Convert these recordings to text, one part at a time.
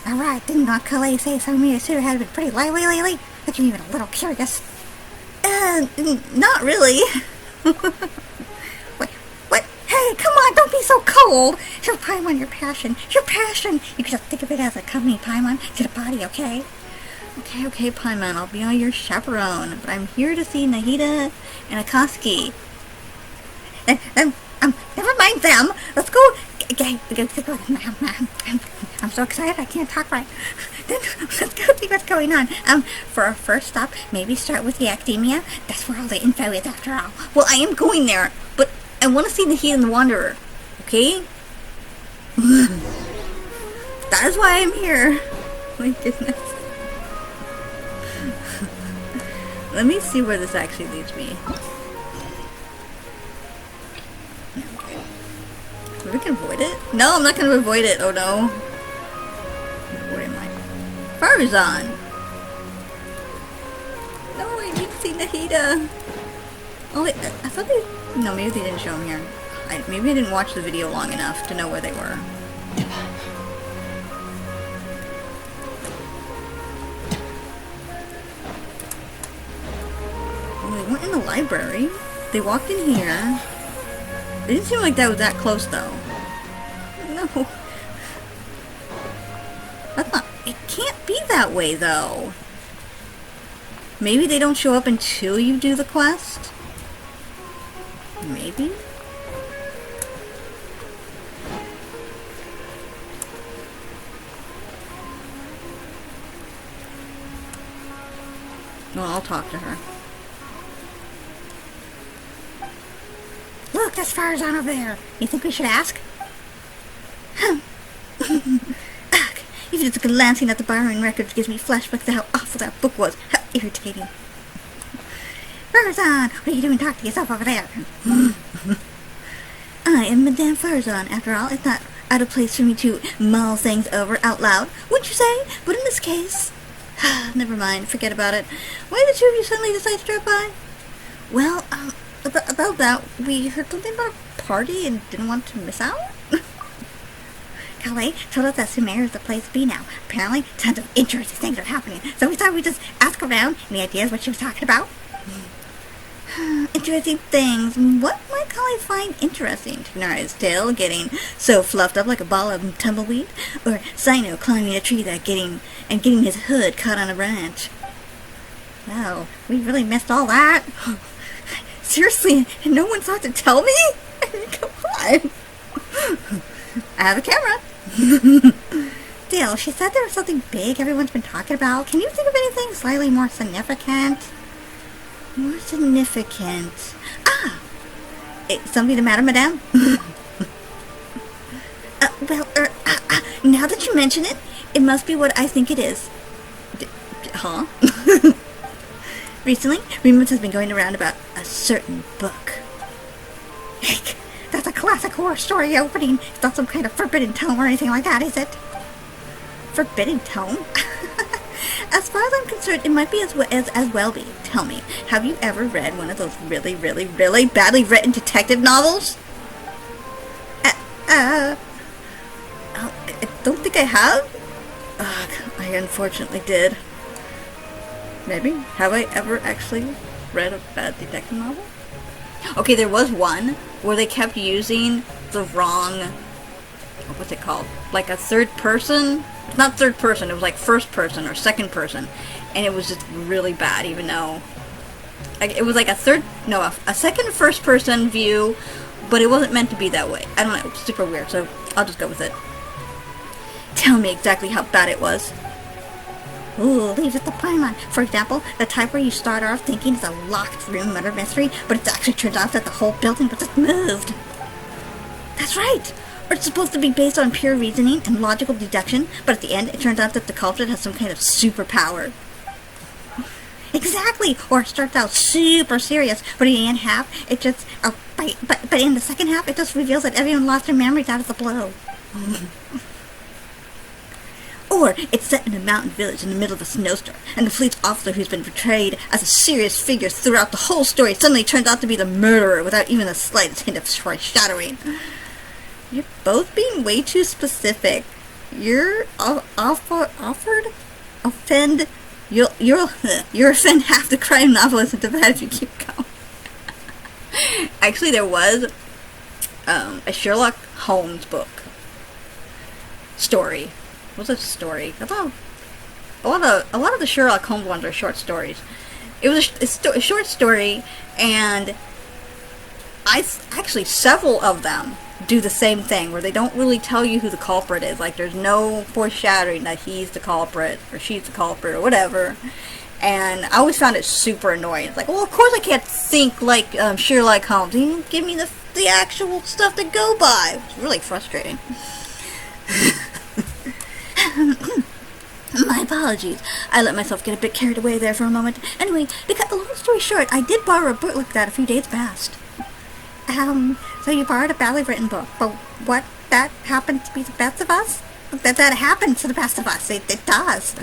Alright, didn't Kalei say some of me Suda had been pretty lively lately? Got you even a little curious. Not really. What? Hey, come on, don't be so cold! Your Paimon, your passion. Your passion! You can just think of it as a company, Paimon, to the body, okay? Okay, Paimon, I'll be on your chaperone. But I'm here to see Nahida and Akatsuki. Never mind them. Let's go. I'm so excited I can't talk right. Then let's go see what's going on. For our first stop, maybe start with the academia. That's where all the info is after all. Well, I am going there, but I want to see Nahida and the Wanderer. Okay? That is why I'm here. My goodness. Let me see where this actually leads me. We can avoid it? No, I'm not going to avoid it. Oh no. Where am I? Faruzan! No, I need to see Nahida. Oh wait, I thought they... No, maybe they didn't show him here. Maybe I didn't watch the video long enough to know where they were. Well, they went in the library. They walked in here. It didn't seem like that was that close, though. No. That's not... It can't be that way, though. Maybe they don't show up until you do the quest? Maybe? Well, I'll talk to her. Look, that's Faruzan over there. You think we should ask? Ugh. Even just glancing at the borrowing records gives me flashbacks to how awful that book was. How irritating. Faruzan, what are you doing talking to yourself over there? I am Madame Faruzan. After all, it's not out of place for me to mull things over out loud, wouldn't you say? But in this case... Never mind, forget about it. Why did the two of you suddenly decide to drop by? Well, about that, we heard something about a party and didn't want to miss out. Kalei told us that Sumer is the place to be now. Apparently, tons of interesting things are happening, so we thought we'd just ask around. Any ideas what she was talking about? Interesting things. What might Kalei find interesting? Kirara's tail getting so fluffed up like a ball of tumbleweed? Or Sino climbing a tree getting his hood caught on a branch? No, we really missed all that. Seriously, and no one thought to tell me? I mean, come on. I have a camera. Still, she said there was something big everyone's been talking about. Can you think of anything slightly more significant? More significant. Something the matter, madame? Now that you mention it, it must be what I think it is. Huh? Recently, rumors have been going around about a certain book. Heck, that's a classic horror story opening. It's not some kind of forbidden tome or anything like that, is it? Forbidden tome? As far as I'm concerned, it might be as well be. Tell me, have you ever read one of those really, really, really badly written detective novels? I don't think I have. I unfortunately did. Maybe. Have I ever actually read a bad detective novel? Okay, there was one where they kept using the wrong... What's it called? Like a third person? It's not third person, it was like first person or second person. And it was just really bad, even though... it was like a second first person view, but it wasn't meant to be that way. I don't know, it was super weird, so I'll just go with it. Tell me exactly how bad it was. Ooh, leaves at the Paimon. For example, the type where you start off thinking it's a locked room murder mystery, but it actually turns out that the whole building was just moved. That's right! Or it's supposed to be based on pure reasoning and logical deduction, but at the end it turns out that the culprit has some kind of superpower. Exactly! Or it starts out super serious, but in the end half, it just... but in the second half, it just reveals that everyone lost their memories out of the blow. Or it's set in a mountain village in the middle of a snowstorm, and the police officer who's been portrayed as a serious figure throughout the whole story suddenly turns out to be the murderer without even the slightest hint of foreshadowing. You're both being way too specific. you're offered offend you'll offend half the crime novelists in Tibet if you keep going. Actually, there was a Sherlock Holmes book story. What was a story? I thought a lot of the Sherlock Holmes ones are short stories. It was a short story, and actually several of them do the same thing, where they don't really tell you who the culprit is. Like, there's no foreshadowing that he's the culprit or she's the culprit or whatever. And I always found it super annoying. It's like, well, of course I can't think like Sherlock Holmes. He didn't give me the actual stuff to go by. It's really frustrating. My apologies. I let myself get a bit carried away there for a moment. Anyway, to cut the long story short, I did borrow a book like that a few days past. So you borrowed a badly written book, but what, that happens to be the best of us? That happens to the best of us. It does.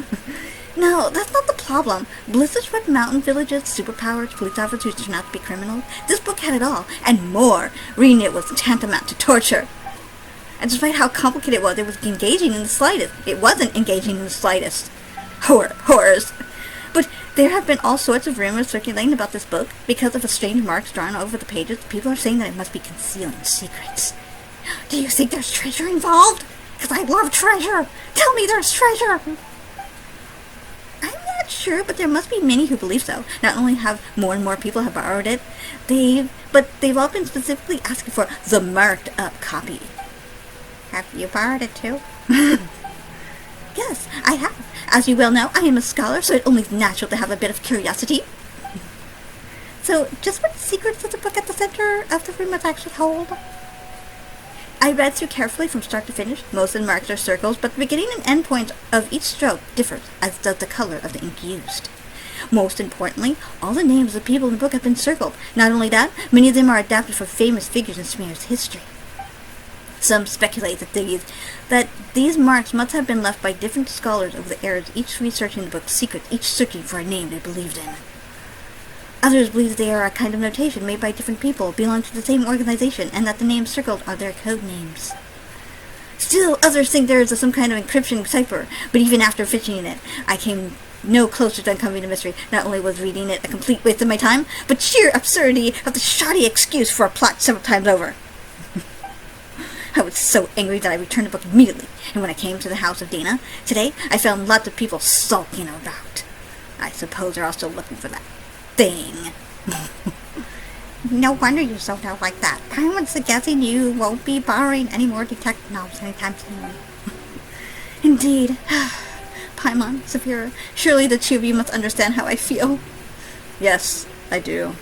No, that's not the problem. Blizzard's Red Mountain Village's superpowers, police officers who turn out to be criminals. This book had it all, and more. Reading it was tantamount to torture. And despite how complicated it was engaging in the slightest. It wasn't engaging in the slightest. Horrors. But there have been all sorts of rumors circulating about this book. Because of the strange marks drawn over the pages, people are saying that it must be concealing secrets. Do you think there's treasure involved? Because I love treasure! Tell me there's treasure! I'm not sure, but there must be many who believe so. Not only have more and more people have borrowed it, but they've all been specifically asking for the marked up copy. Have you borrowed it too? Yes, I have. As you well know, I am a scholar, so it only is natural to have a bit of curiosity. So, just what secrets does the book at the center of the room must actually hold? I read through carefully from start to finish. Most of the marks are circles, but the beginning and end points of each stroke differs, as does the color of the ink used. Most importantly, all the names of the people in the book have been circled. Not only that, many of them are adapted from famous figures in Sumer's history. Some speculate that these marks must have been left by different scholars over the eras, each researching the book's secrets, each searching for a name they believed in. Others believe they are a kind of notation made by different people belonging to the same organization, and that the names circled are their code names. Still, others think there is some kind of encryption cipher, but even after finishing it, I came no closer to uncovering the mystery. Not only was reading it a complete waste of my time, but sheer absurdity of the shoddy excuse for a plot several times over. I was so angry that I returned the book immediately, and when I came to the house of Dana today, I found lots of people sulking about. I suppose they're all still looking for that thing. No wonder you're so dull like that. I was suggesting you won't be borrowing any more detective novels anytime soon. Indeed. Paimon, Saphira, surely the two of you must understand how I feel. Yes, I do.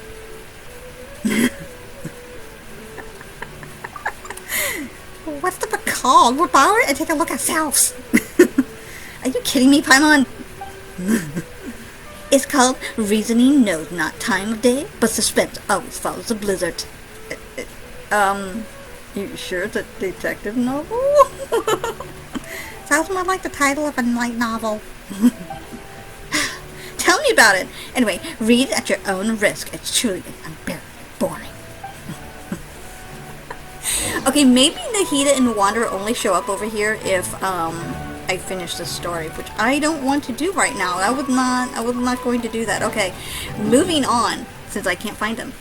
What's the book called? We'll borrow it and take a look ourselves. Are you kidding me, Paimon? It's called Reasoning Knows Not Time of Day, but Suspense Always Follows a Blizzard. You sure it's a detective novel? Sounds more like the title of a light novel. Tell me about it. Anyway, read at your own risk. It's truly unbearably boring. Okay, maybe Nahida and Wanderer only show up over here if I finish the story, which I don't want to do right now. I was not going to do that. Okay, moving on, since I can't find them.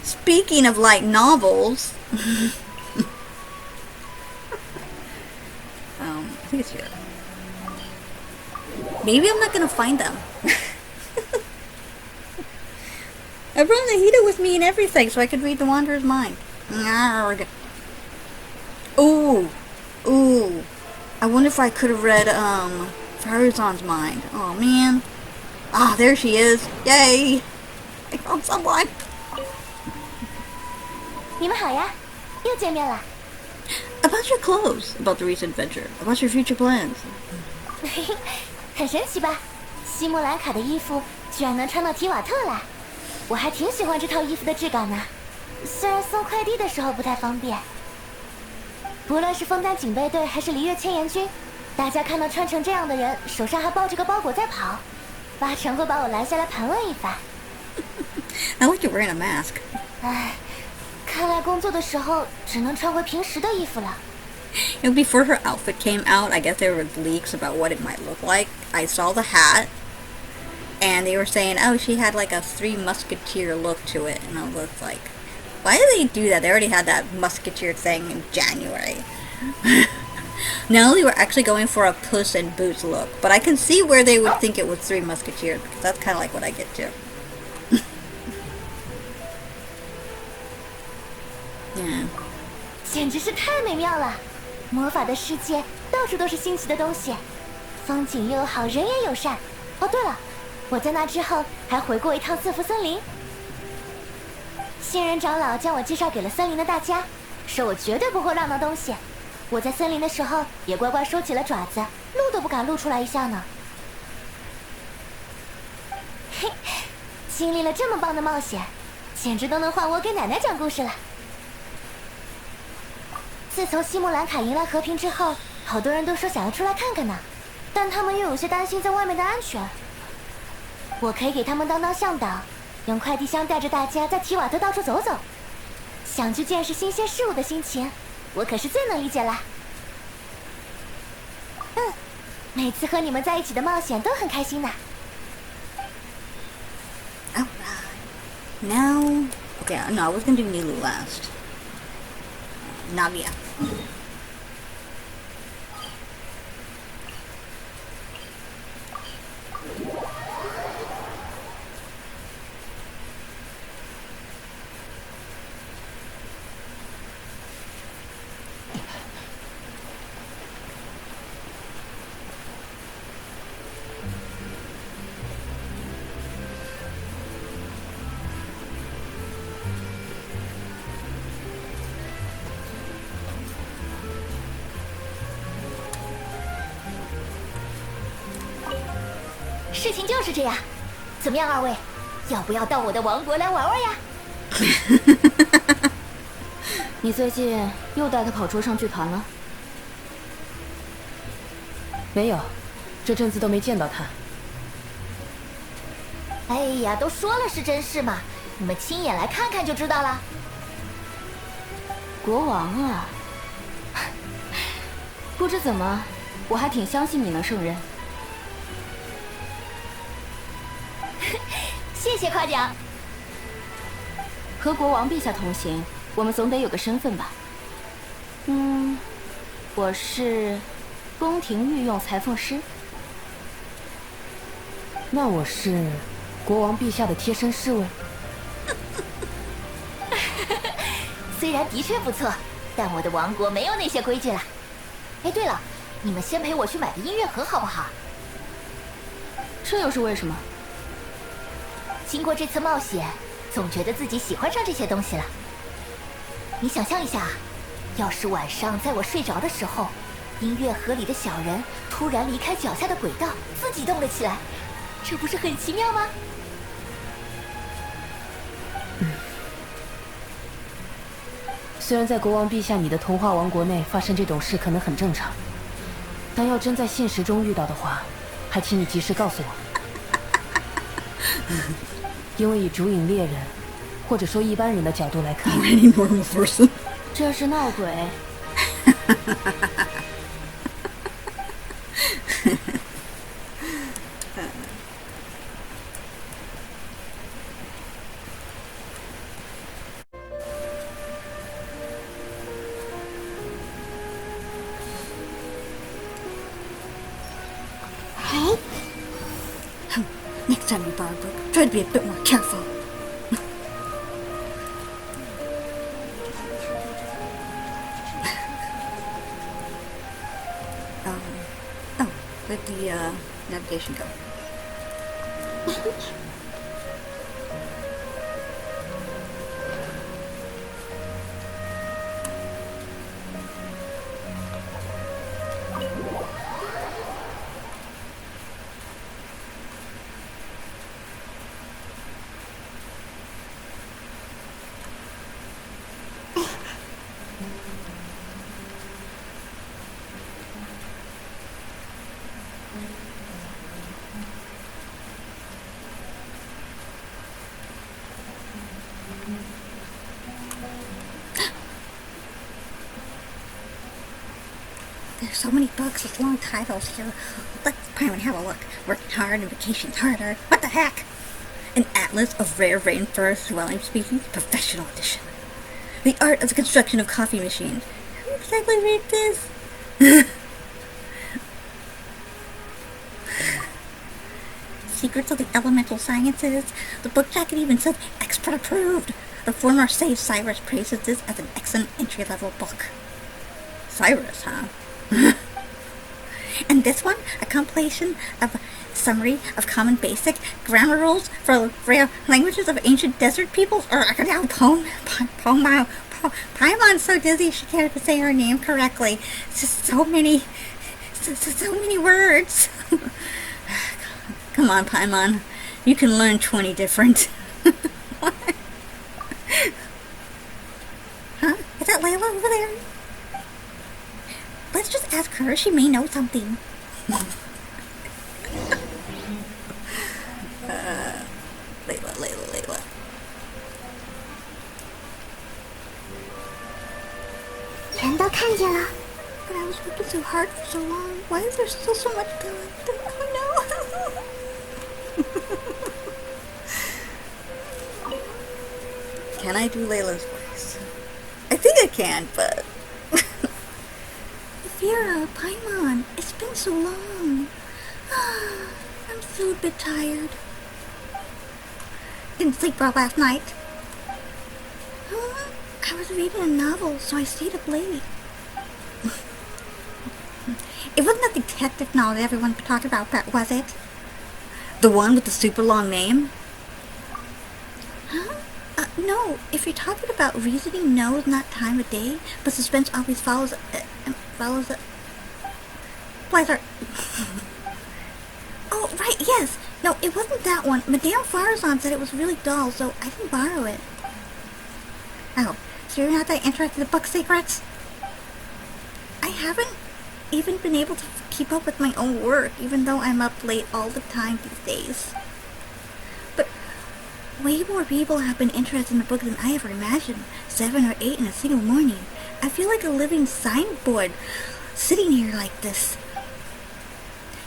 Speaking of light novels, I think it's here. Maybe I'm not gonna find them. I brought Nahida with me and everything so I could read the Wanderer's mind. Narg. Ooh. I wonder if I could have read, Faruzan's mind. Oh, man. Ah, there she is. Yay! I found someone. About your clothes. About the recent adventure. About your future plans. 很神奇吧？西莫兰卡的衣服居然能穿到提瓦特来，我还挺喜欢这套衣服的质感呢。虽然送快递的时候不太方便。不论是枫丹警备队还是璃月千岩军，大家看到穿成这样的人，手上还抱着个包裹在跑，八成会把我拦下来盘问一番。I like you're wearing a mask. 唉，看来工作的时候只能穿回平时的衣服了。You know, before her outfit came out, I guess there were leaks about what it might look like. I saw the hat, and they were saying, oh, she had like a Three Musketeer look to it. And I was like, why do they do that? They already had that Musketeer thing in January. Now they were actually going for a Puss in Boots look, but I can see where they would think it was Three Musketeers, because that's kind of like what I get too. Yeah. 简直是太美妙了！魔法的世界到处都是新奇的东西，风景又好，人也友善。哦，对了，我在那之后还回过一趟四福森林。仙人长老将我介绍给了森林的大家，说我绝对不会乱闹东西。我在森林的时候也乖乖收起了爪子，露都不敢露出来一下呢。嘿，经历了这么棒的冒险，简直都能换我给奶奶讲故事了。自从西木兰卡迎来和平之后，好多人都说想要出来看看呢，但他们又有些担心在外面的安全。我可以给他们当向导，用快递箱带着大家在提瓦特到处走走。想去见识新鲜事物的心情，我可是最能理解了。每次和你们在一起的冒险都很开心呢。Alright. Now, okay, no, I was gonna do Nilu last. Navia.事情就是这样，怎么样，二位，要不要到我的王国来玩玩呀？你最近又带他跑桌上剧团了？没有，这阵子都没见到他。哎呀，都说了是真事嘛，你们亲眼来看看就知道了。国王啊，不知怎么，我还挺相信你能胜任。谢谢夸奖。和国王陛下同行，我们总得有个身份吧？我是宫廷御用裁缝师。那我是国王陛下的贴身侍卫。虽然的确不错，但我的王国没有那些规矩了。哎，对了，你们先陪我去买个音乐盒好不好？这又是为什么？经过这次冒险，总觉得自己喜欢上这些东西了。你想象一下，要是晚上在我睡着的时候，音乐盒里的小人突然离开脚下的轨道，自己动了起来，这不是很奇妙吗？虽然在国王陛下你的童话王国内发生这种事可能很正常，但要真在现实中遇到的话，还请你及时告诉我。因为以竹影猎人，或者说一般人的角度来看，这是闹鬼。Next time you borrow a book, try to be a bit more careful. Where'd the navigation go? There's so many books with long titles here. Let's Paimon have a look. Working hard and vacations harder. What the heck? An atlas of rare rainforest dwelling species, professional edition. The art of the construction of coffee machines. Who exactly read this? Secrets of the elemental sciences. The book jacket even says expert approved. The former sage Cyrus praises this as an excellent entry-level book. Cyrus, huh? And this one, a compilation of summary of common basic grammar rules for rare languages of ancient desert peoples. Or Paimon's so dizzy she can't even say her name correctly. It's just so many words. Come on, Paimon. You can learn 20 different. What? Huh? Is that Layla over there? Let's just ask her. She may know something. Layla. 全都看见了。 But I was working so hard for so long. Why is there still so much going? Oh no. Can I do Layla's voice? I think I can, but... Vera, Paimon, it's been so long. I'm still a bit tired. Didn't sleep well last night. I was reading a novel, so I stayed up late. It wasn't that detective novel that everyone's been talking about, was it? The one with the super long name? Huh? No. If you're talking about reasoning, no is not time of day, but suspense always follows it. Blizzard. Oh, right, yes. No, it wasn't that one. Madame Faruzan said it was really dull, so I didn't borrow it. Oh, so you're not that interested in book secrets? I haven't even been able to keep up with my own work, even though I'm up late all the time these days. But way more people have been interested in the book than I ever imagined. 7 or 8 in a single morning. I feel like a living signboard sitting here like this.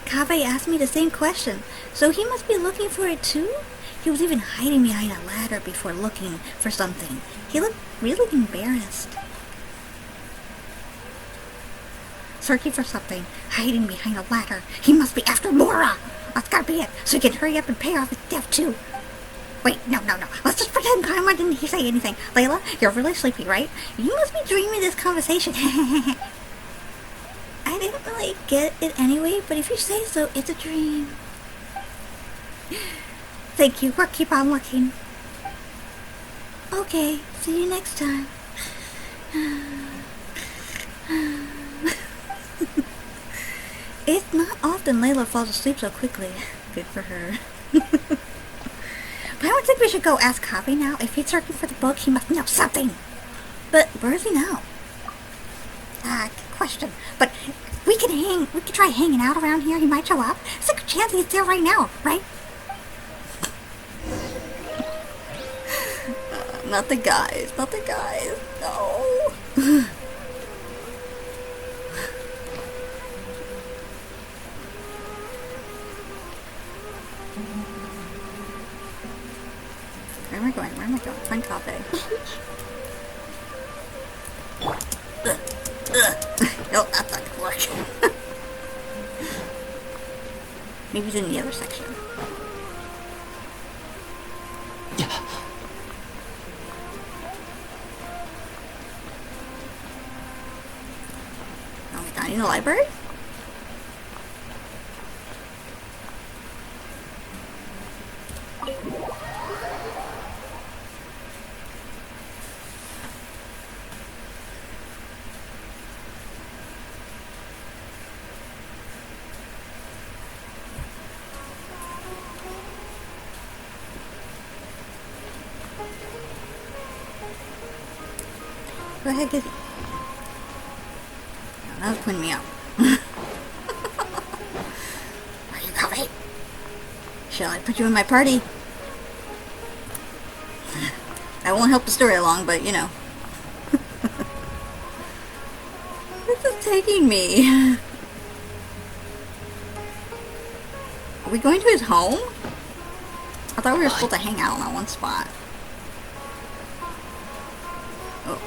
Kaveh asked me the same question, so he must be looking for it too? He was even hiding behind a ladder before looking for something. He looked really embarrassed. Searching for something, hiding behind a ladder. He must be after Mora! That's gotta be it, so he can hurry up and pay off his debt too. Wait, no. Let's just pretend Paimon didn't say anything. Layla, you're really sleepy, right? You must be dreaming this conversation. I didn't really get it anyway, but if you say so, it's a dream. Thank you. We'll keep on looking. Okay, see you next time. It's not often Layla falls asleep so quickly. Good for her. But I don't think we should go ask Kaveh now. If he's searching for the book, he must know something. But where is he now? Good question. But we could try hanging out around here. He might show up. There's a good chance he's there right now, right? Not the guys. No. Where am I going? Find Kaveh. No, that's not gonna work. Maybe he's in the other section. Oh, he's not in the library? Go ahead, Gizzy. No, that was putting me out. Are you Kaveh? Shall I put you in my party? That won't help the story along, but you know. Where's this taking me? Are we going to his home? I thought we were supposed to hang out in that one spot. Oh.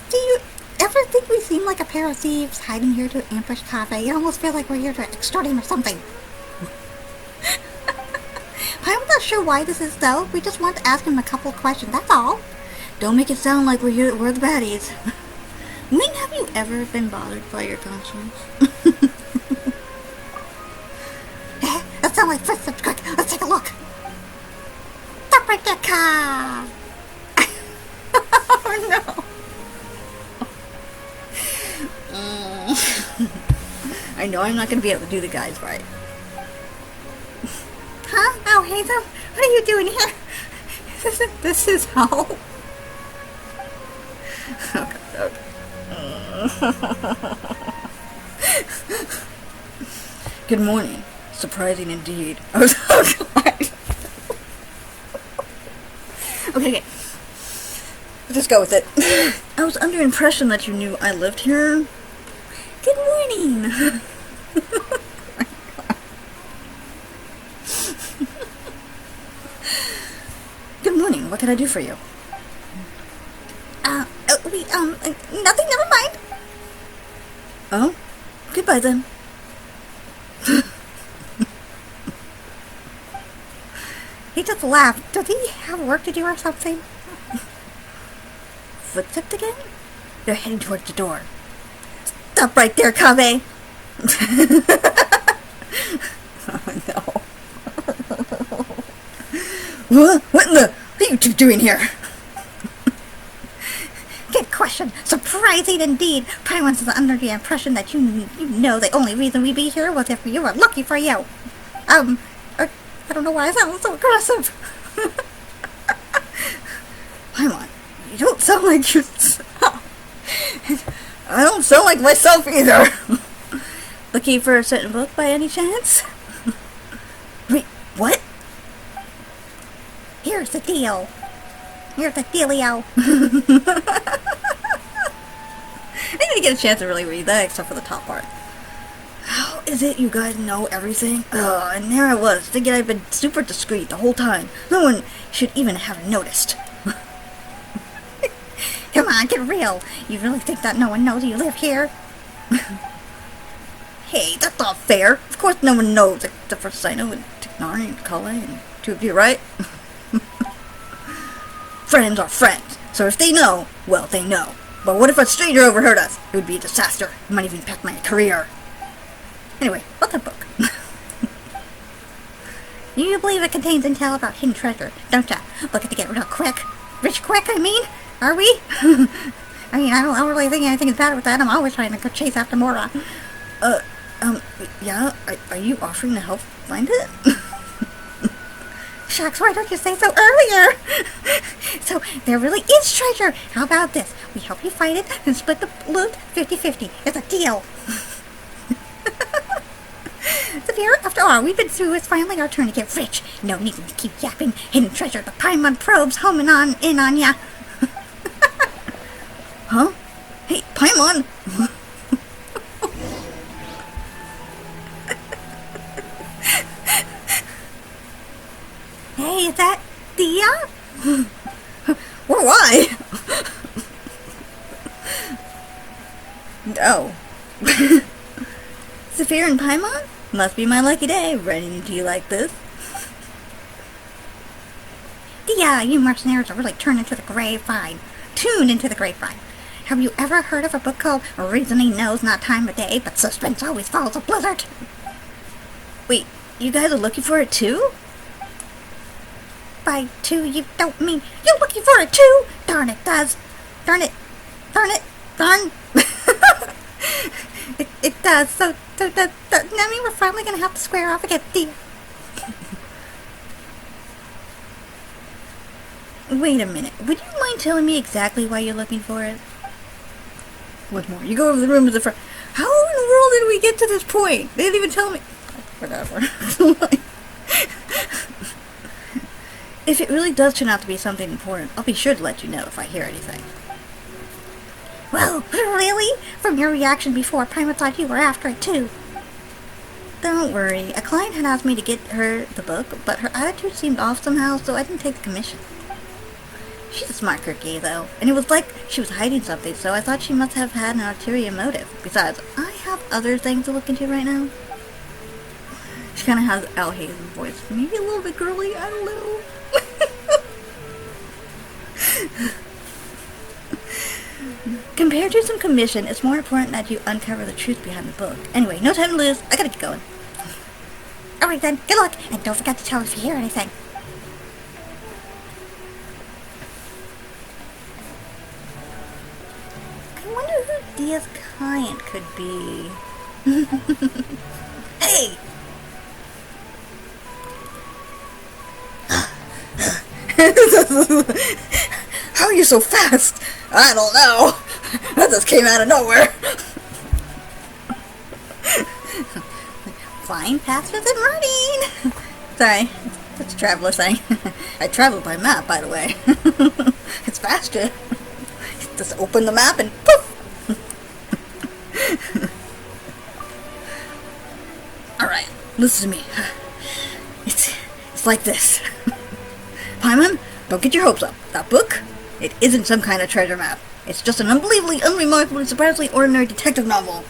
Do you ever think we seem like a pair of thieves hiding here to ambush Cafe? You almost feel like we're here to extort him or something. I'm not sure why this is though. We just want to ask him a couple of questions, that's all. Don't make it sound like we're the baddies. When have you ever been bothered by your conscience? That sounds like footsteps. Quick, let's take a look. Stop right there, car. Oh no. I know I'm not going to be able to do the guys right. Huh? Oh, Hazel, what are you doing here? This is home. Okay. Good morning. Surprising indeed. Oh god. Okay. Let's just go with it. I was under the impression that you knew I lived here. Good morning. Good morning. What can I do for you? Nothing, never mind. Oh? Goodbye then. He just laughed. Does he have work to do or something? Footsteps again? They're heading towards the door. Stop right there, Kabe! Oh no. What in the... What are you two doing here? Good question. Surprising indeed. Paimon is under the impression that you know the only reason we be here was if we were lucky for you. I don't know why I sound so aggressive. Paimon, you don't sound like yourself. I don't sound like myself either. Looking for a certain book by any chance? Wait, what? Here's the deal. Here's the dealio. I didn't get a chance to really read that except for the top part. How is it you guys know everything? And there I was, thinking I've been super discreet the whole time. No one should even have noticed. Come on, get real. You really think that no one knows you live here? Hey, that's not fair. Of course no one knows except for Sino and Tignari and Kale and two of you, right? Friends are friends, so if they know, well, they know. But what if a stranger overheard us? It would be a disaster. It might even impact my career. Anyway, what's that book? You believe it contains intel about hidden treasure, don't ya? Looking to get real quick. Rich quick, I mean? Are we? I mean, I don't really think anything is bad with that. I'm always trying to go chase after Mora. Yeah? Are you offering to help find it? Shucks, why don't you say so earlier? So, there really is treasure. How about this? We help you find it and split the loot 50-50. It's a deal. Severe, after all we've been through, it's finally our turn to get rich. No need to keep yapping. Hidden treasure, the Paimon probes homing in on ya. Huh? Hey, Paimon! Hey, is that Dia? Or why? Oh. Zephyr and Paimon? Must be my lucky day, running into you like this. Dia, you mercenaries are really turned into the grapevine. Tuned into the grapevine. Have you ever heard of a book called Reasoning Knows Not Time of Day, but Suspense Always Follows a Blizzard? Wait, you guys are looking for it too? By two, you don't mean you're looking for it too? Darn it does. Darn it. Darn it. Darn. It does. So that mean we're finally gonna have to square off against Dia. Wait a minute. Would you mind telling me exactly why you're looking for it? What's more, you go over the room to the front. How in the world did we get to this point? They didn't even tell me. Whatever. if it really does turn out to be something important, I'll be sure to let you know if I hear anything. Whoa, really? From your reaction before, Prima thought you were after it too. Don't worry, a client had asked me to get her the book, but her attitude seemed off somehow, so I didn't take the commission. She's a smart cookie, though, and it was like she was hiding something, so I thought she must have had an ulterior motive. Besides, I have other things to look into right now. She kind of has Al Hayes' voice. Maybe a little bit girly, I don't know. Compared to some commission, it's more important that you uncover the truth behind the book. Anyway, no time to lose. I gotta get going. Alright then, good luck, and don't forget to tell us if you hear anything. I wonder who Dia's client could be. Hey! How are you so fast? I don't know. That just came out of nowhere. Flying faster than running. Sorry, that's a traveler thing. I travel by map, by the way. It's faster. Just open the map and poof. Alright, listen to me. It's like this. Paimon, don't get your hopes up. That book, it isn't some kind of treasure map. It's just an unbelievably, unremarkably, surprisingly ordinary detective novel.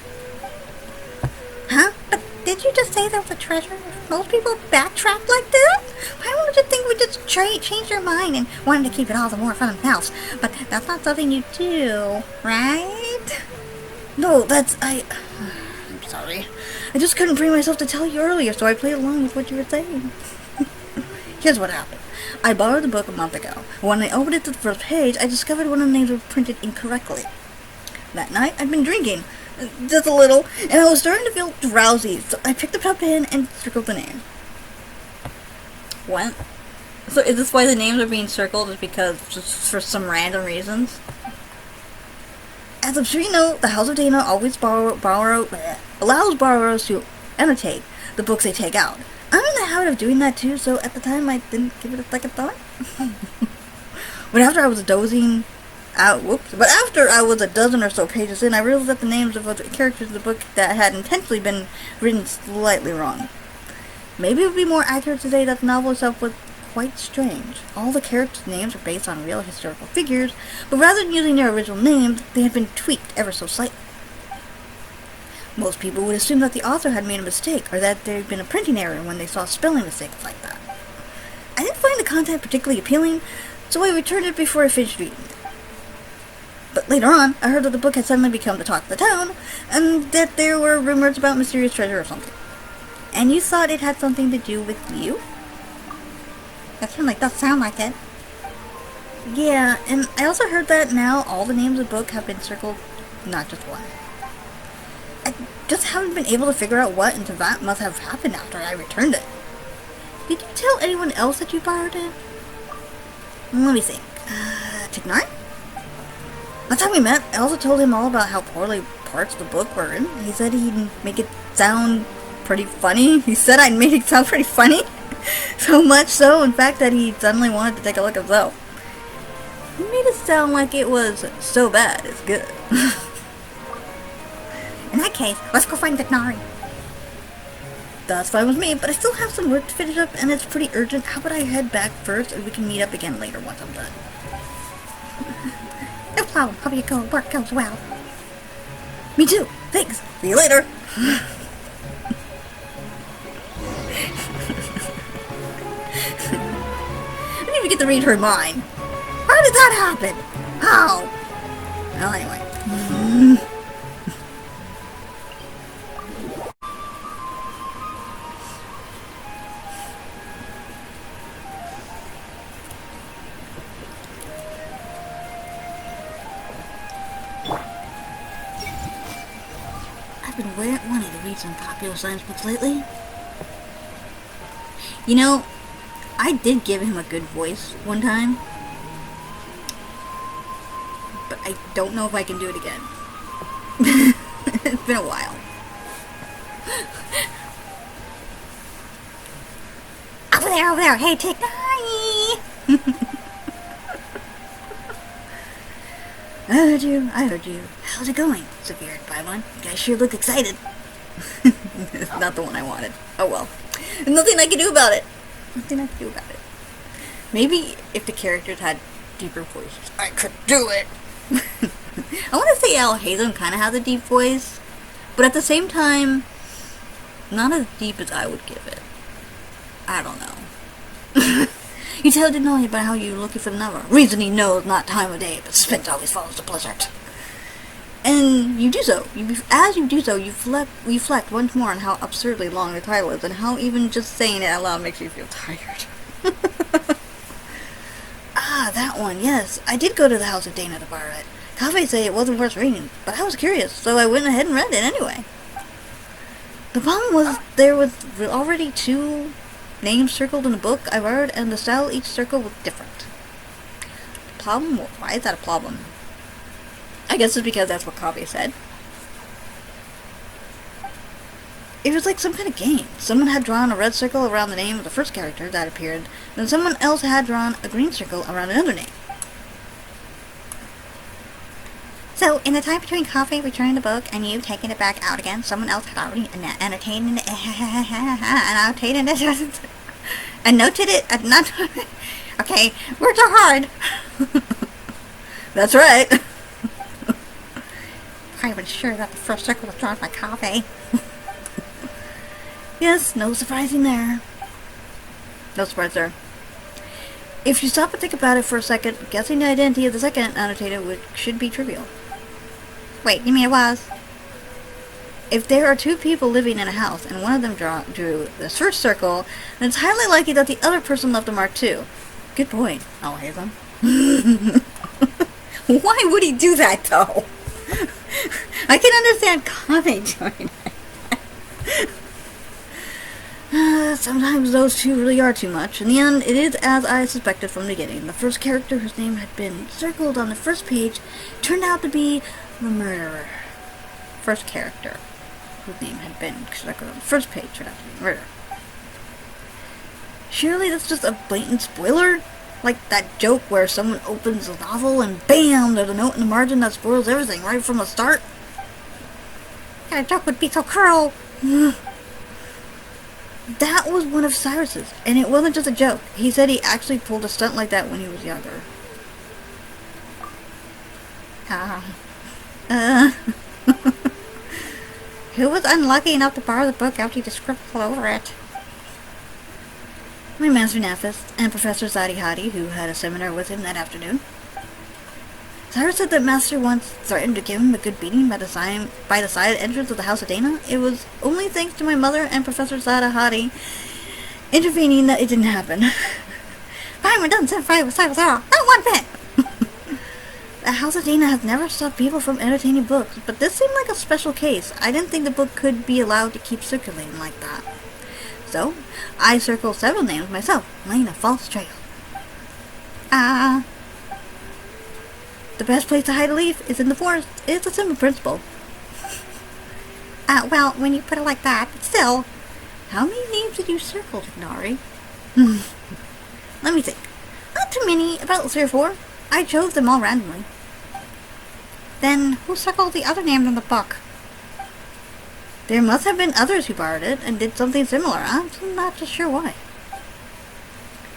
Huh? But did you just say there was a treasure? Most people backtrack like that? Why would you think we just changed our mind and wanted to keep it all the more for themselves? But that's not something you do, right? No, I'm sorry. I just couldn't bring myself to tell you earlier, so I played along with what you were saying. Here's what happened. I borrowed the book a month ago. When I opened it to the first page, I discovered one of the names was printed incorrectly. That night, I'd been drinking, just a little, and I was starting to feel drowsy, so I picked up a pen and circled the name. What? So is this why the names are being circled? Is because, just for some random reasons? As I'm sure you know, the House of Dana always allows borrowers to annotate the books they take out. I'm in the habit of doing that too, so at the time I didn't give it a second thought. But after I was a dozen or so pages in, I realized that the names of the characters in the book that had intentionally been written slightly wrong. Maybe it would be more accurate to say that the novel itself was quite strange. All the characters' names are based on real historical figures, but rather than using their original names, they had been tweaked ever so slightly. Most people would assume that the author had made a mistake, or that there had been a printing error when they saw spelling mistakes like that. I didn't find the content particularly appealing, so I returned it before I finished reading it. But later on, I heard that the book had suddenly become the talk of the town, and that there were rumors about mysterious treasure or something. And you thought it had something to do with you? That certainly does sound like it. Yeah, and I also heard that now all the names of the book have been circled, not just one. I just haven't been able to figure out what and that must have happened after I returned it. Did you tell anyone else that you borrowed it? Let me think. Tignar? Last time we met, I also told him all about how poorly parts of the book were written. He said he'd make it sound pretty funny. He said I'd made it sound pretty funny. So much so, in fact, that he suddenly wanted to take a look himself. He made it sound like it was so bad it's good. In that case, let's go find Tignar. That's fine with me, but I still have some work to finish up, and it's pretty urgent. How about I head back first, and we can meet up again later once I'm done? No problem. Hope your work goes well. Me too. Thanks. See you later. I didn't even get to read her mind. How did that happen? How? Well, anyway. I've been wanting to read some popular science books lately. You know, I did give him a good voice one time, but I don't know if I can do it again. It's been a while. Over there, hey, Tignar! I heard you. How's it going? Severe Paimon. You guys sure look excited. Not the one I wanted. Oh well. Nothing I can do about it. Maybe if the characters had deeper voices, I could do it. I want to say Alhazen kind of has a deep voice, but at the same time, not as deep as I would give it. I don't know. You tell Denali about how you're looking for the number. Reason he knows not time of day, but Spence always follows the blizzard. And you do so. As you do so, you reflect once more on how absurdly long the title is, and how even just saying it out loud makes you feel tired. Ah, that one, yes. I did go to the House of Dana to borrow it. Kaveh said it wasn't worth reading, but I was curious, so I went ahead and read it anyway. The problem was there was already 2 names circled in the book I borrowed, and the style of each circle was different. The problem? Why is that a problem? I guess it's because that's what Kaveh said. It was like some kind of game. Someone had drawn a red circle around the name of the first character that appeared, then someone else had drawn a green circle around another name. So, in the time between Kaveh returning the book and you taking it back out again, someone else had already annotated it, and noted it, okay, words are hard. That's right. I was sure that the first circle was drawn by Kaveh. Yes, no surprising there. No surprise there. If you stop and think about it for a second, guessing the identity of the second annotator should be trivial. Wait, you mean it was? If there are 2 people living in a house and one of them drew the first circle, then it's highly likely that the other person left a mark too. Good point, Alhazen. Why would he do that though? I can understand Kaveh doing it. Sometimes those 2 really are too much. In the end, it is as I suspected from the beginning. The first character whose name had been circled on the first page turned out to be the murderer. First character whose name had been circled on the first page turned out to be the murderer. Surely that's just a blatant spoiler? Like that joke where someone opens a novel and BAM! There's a note in the margin that spoils everything right from the start? What kind of joke would be so cruel? That was one of Cyrus's, and it wasn't just a joke. He said he actually pulled a stunt like that when he was younger. Who was unlucky enough to borrow the book after you scribbled all over it? My Master Nafis and Professor Zadihadi, who had a seminar with him that afternoon. Cyrus said that Master once threatened to give him a good beating by the side entrance of the House of Dana. It was only thanks to my mother and Professor Zadihadi intervening that it didn't happen. Fine, we're done. Set fire with Cyrus. Not one bit. The House of Dana has never stopped people from entertaining books, but this seemed like a special case. I didn't think the book could be allowed to keep circulating like that. So, I circled several names myself, laying a false trail. The best place to hide a leaf is in the forest. It's a simple principle. Well, when you put it like that, but still. How many names did you circle, Ignari? Let me think. Not too many, about 3 or 4. I chose them all randomly. Then, who circled the other names in the book? There must have been others who borrowed it and did something similar. I'm not just sure why.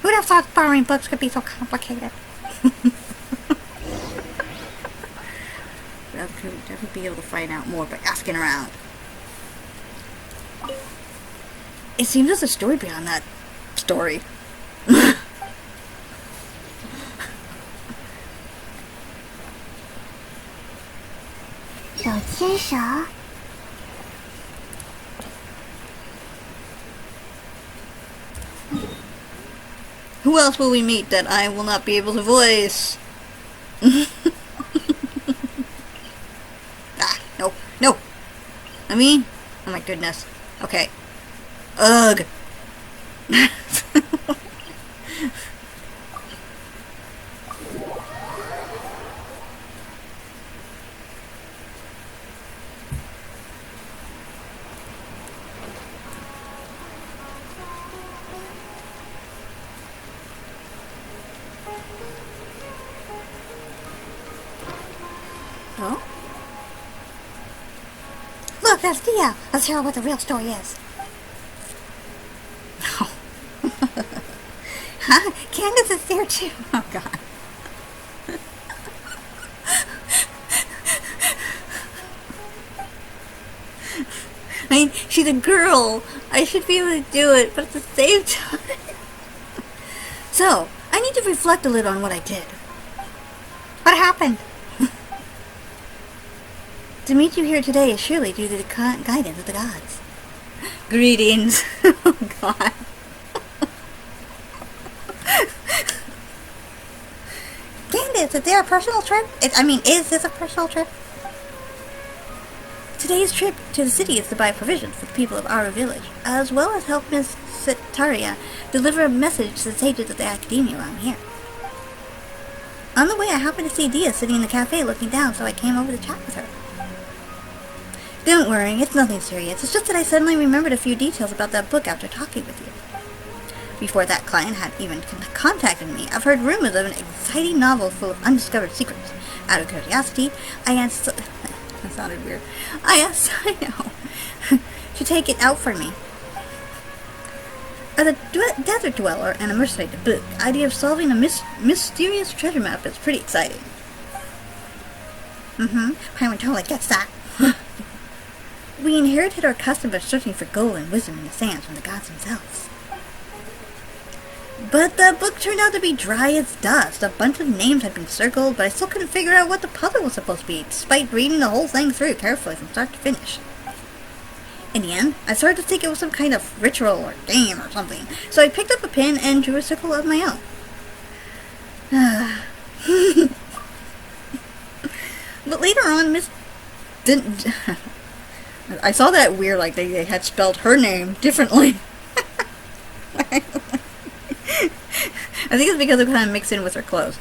Who'd have thought borrowing books could be so complicated? That could definitely be able to find out more by asking around. It seems there's a story behind that story. Who else will we meet that I will not be able to voice? No. I mean, oh my goodness. Okay. Ugh. Look, that's Dia. Let's hear what the real story is. No. Huh? Candace is there too. Oh, God. I mean, she's a girl. I should be able to do it, but at the same time... So, I need to reflect a little on what I did. What happened? To meet you here today is surely due to the guidance of the gods. Greetings. Oh, God. Candace, is there a personal trip? Is this a personal trip? Today's trip to the city is to buy provisions for the people of our village, as well as help Miss Setaria deliver a message to the sages of the academia around here. On the way, I happened to see Dia sitting in the cafe looking down, so I came over to chat with her. Don't worry, it's nothing serious. It's just that I suddenly remembered a few details about that book after talking with you. Before that client had even contacted me, I've heard rumors of an exciting novel full of undiscovered secrets. Out of curiosity, I asked... That sounded weird. I asked Sino to take it out for me. As a desert dweller and a mercenary to boot, the idea of solving a mysterious treasure map is pretty exciting. Paimon totally gets that. We inherited our custom of searching for gold and wisdom in the sands from the gods themselves. But the book turned out to be dry as dust. A bunch of names had been circled, but I still couldn't figure out what the puzzle was supposed to be, despite reading the whole thing through carefully from start to finish. In the end, I started to think it was some kind of ritual or game or something, so I picked up a pen and drew a circle of my own. But later on, Miss... didn't... I saw that weird, like they had spelled her name differently. I think it's because it kind of mixed in with her clothes.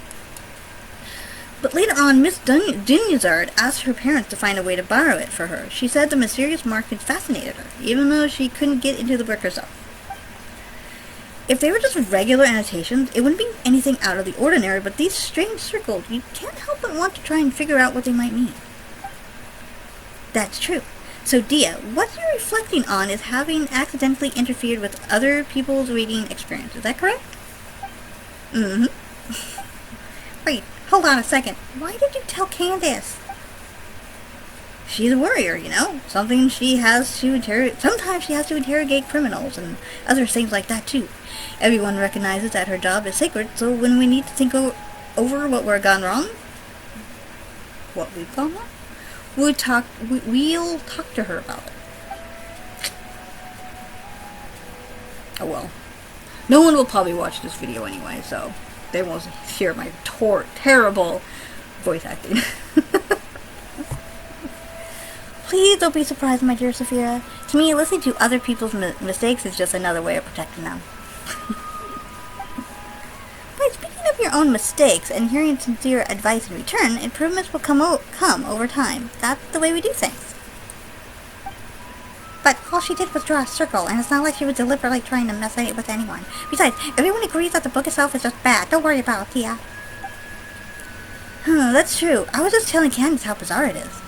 But later on, Miss Dunyazard asked her parents to find a way to borrow it for her. She said the mysterious markings fascinated her, even though she couldn't get into the book herself. If they were just regular annotations, it wouldn't be anything out of the ordinary, but these strange circles, you can't help but want to try and figure out what they might mean. That's true. So Dia, what you're reflecting on is having accidentally interfered with other people's reading experience. Is that correct? Wait, hold on a second. Why did you tell Candace? She's a warrior, you know. Sometimes she has to interrogate criminals and other things like that too. Everyone recognizes that her job is sacred, so when we need to think over what we've gone wrong, we'll talk to her about it. Oh well. No one will probably watch this video anyway, so they won't hear my terrible voice acting. Please don't be surprised, my dear Sophia. To me, listening to other people's mistakes is just another way of protecting them. By speaking of your own mistakes and hearing sincere advice in return, improvements will come over time. That's the way we do things. But all she did was draw a circle, and it's not like she was deliberately trying to mess with anyone. Besides, everyone agrees that the book itself is just bad. Don't worry about it, Tia. That's true. I was just telling Candace how bizarre it is.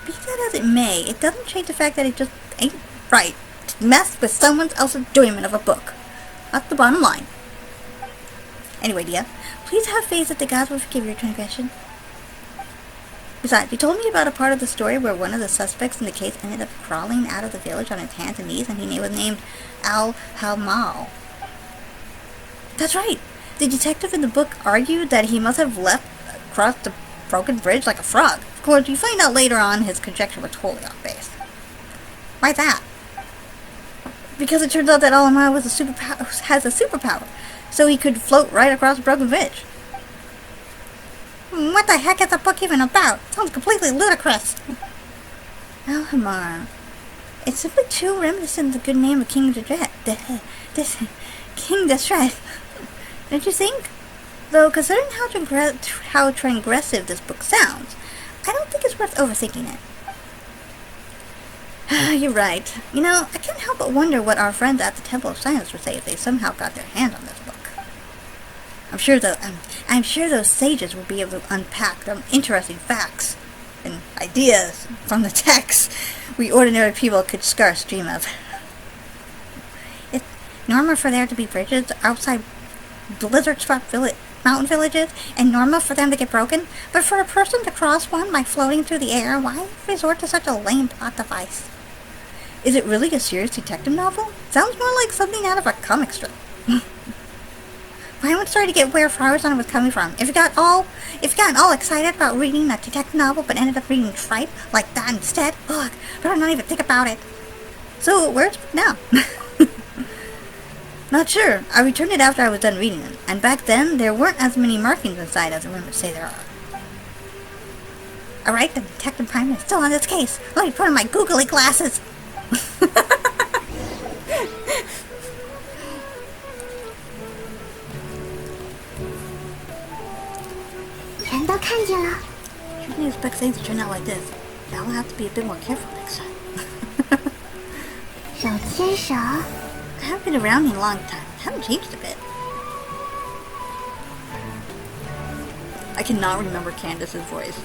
Be that as it may, it doesn't change the fact that it just ain't right to mess with someone else's enjoyment of a book. That's the bottom line. Anyway, Dia, please have faith that the gods will forgive your transgression. Besides, you told me about a part of the story where one of the suspects in the case ended up crawling out of the village on his hands and knees, and he was named Al-Halmal. That's right. The detective in the book argued that he must have crossed the broken bridge like a frog. Of course, you find out later on his conjecture was totally off base. Why that? Because it turns out that Al-Halmal has a superpower, so he could float right across the broken bridge. What the heck is the book even about? Sounds completely ludicrous. Al-Halmal. It's simply too reminiscent of the good name of King King Distress. Don't you think? Though, considering how transgressive this book sounds, I don't think it's worth overthinking it. You're right. You know, I can't help but wonder what our friends at the Temple of Silence would say if they somehow got their hands on this book. I'm sure those sages will be able to unpack some interesting facts. And Ideas from the text we ordinary people could scarce dream of. It's normal for there to be bridges outside blizzard-swept mountain villages, and normal for them to get broken, but for a person to cross one by floating through the air, why resort to such a lame plot device? Is it really a serious detective novel? Sounds more like something out of a comic strip. I would start to get where Faruzan was coming from. If you got all excited about reading a detective novel, but ended up reading tripe like that instead, ugh, better not even think about it. So where's it now? Not sure. I returned it after I was done reading it, and back then there weren't as many markings inside as the rumors say there are. Alright, the detective prime is still on this case. Let me put on my googly glasses. 全都看见了。 Shouldn't expect things to turn out like this. Now we'll have to be a bit more careful next time. 手牵手， I haven't been around in a long time. Haven't changed a bit. I cannot remember Candace's voice.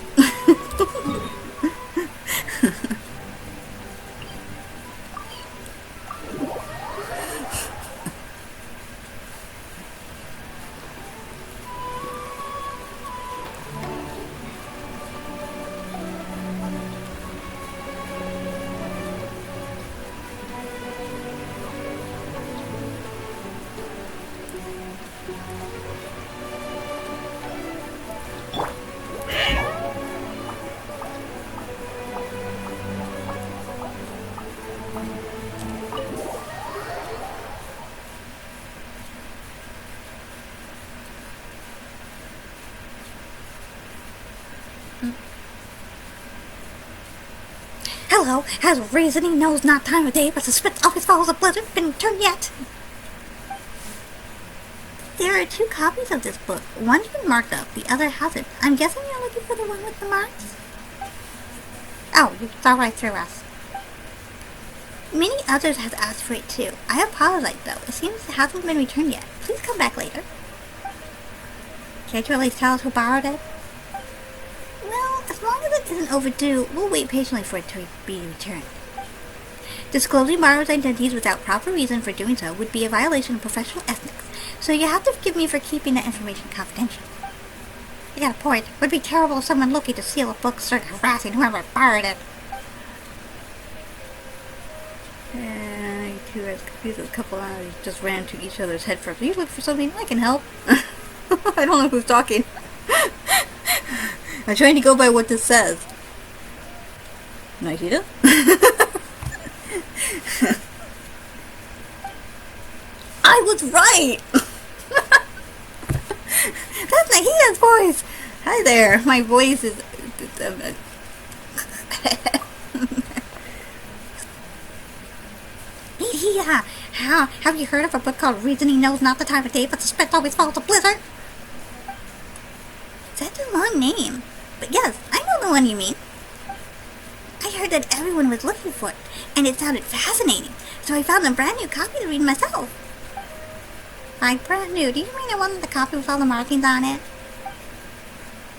Hello, has reasoning knows not time of day, but suspense always follows a blizzard been turned yet? There are 2 copies of this book. One's been marked up, the other hasn't. I'm guessing you're looking for the one with the marks? Oh, you saw right through us. Many others have asked for it too. I apologize though. It seems it hasn't been returned yet. Please come back later. Can't you at least tell us who borrowed it? Well, as long as it isn't overdue, we'll wait patiently for it to be returned. Disclosing borrowers' identities without proper reason for doing so would be a violation of professional ethics, so you have to forgive me for keeping that information confidential. You got a point. It would be terrible if someone looking to steal a book started harassing whoever borrowed it. You two are as confused as a couple hours just ran to each other's head first. Are you looking for something? I can help. I don't know who's talking. I'm trying to go by what this says. Nahida? I was right! That's Nahida's voice! Hi there, my voice is... Yeah, have you heard of a book called Reasoning Knows Not the Time of Day, but Suspense Always Follows a Blizzard? That's a long name. But yes, I know the one you mean. I heard that everyone was looking for it, and it sounded fascinating, so I found a brand new copy to read myself. Like brand new, do you mean the one with the copy with all the markings on it?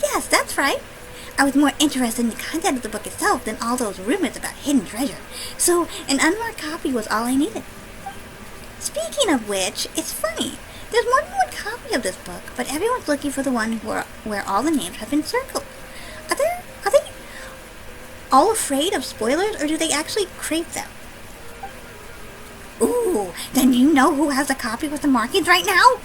Yes, that's right. I was more interested in the content of the book itself than all those rumors about hidden treasure, so an unmarked copy was all I needed. Speaking of which, it's funny. There's more than one copy of this book, but everyone's looking for the one where all the names have been circled. Are they all afraid of spoilers, or do they actually crave them? Ooh, then you know who has a copy with the markings right now?